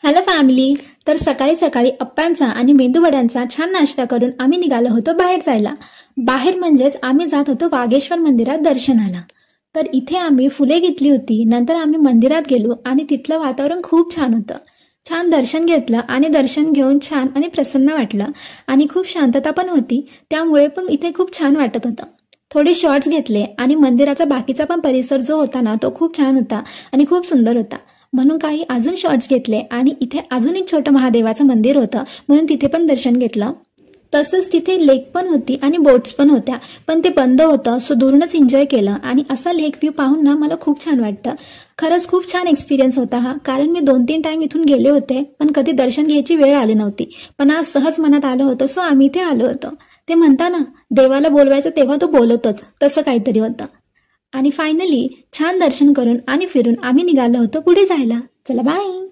Hello family. तर सकाळी सकाळी अप्प्यांचा आणि मेंदूवड्यांचा छान नाश्ता करून आम्ही निघालो होतो बाहेर जायला. बाहेर म्हणजेच आम्ही जात होतो वागेश्वर मंदिरात दर्शनाला. तर इथे आम्ही फुले घेतली होती. नंतर आम्ही मंदिरात गेलो आणि तिथलं वातावरण खूप छान होतं. छान दर्शन घेतलं आणि दर्शन घेऊन छान आणि प्रसन्न वाटलं आणि खूप शांतता पण होती. त्यामुळे पण इथे खूप छान वाटत होतं. थोडे शॉर्ट्स घेतले आणि मंदिराचा बाकीचा पण परिसर जो होता ना तो खूप छान होता आणि खूप सुंदर होता. म्हणून काही अजून शॉर्ट्स घेतले आणि इथे अजून एक छोटं महादेवाचं मंदिर होतं म्हणून तिथे पण दर्शन घेतलं. तसंच तिथे लेक पण होती आणि बोट्स पण होत्या, पण ते बंद होतं. सो दुरूनच एन्जॉय केलं आणि असा लेक व्ह्यू पाहून ना मला खूप छान वाटतं. खरंच खूप छान एक्सपिरियन्स होता हा. कारण मी 2-3 टाइम इथून गेले होते पण कधी दर्शन घ्यायची वेळ आली नव्हती. पण आज सहज मनात आलं होतं सो आम्ही इथे आलो होतो. ते म्हणता ना, देवाला बोलवायचं तेव्हा तो बोलतोच, तसं काहीतरी होतं. आणि फायनली छान दर्शन करून आणि फिरून आम्ही निघालो होतो पुढे जायला. चला बाय.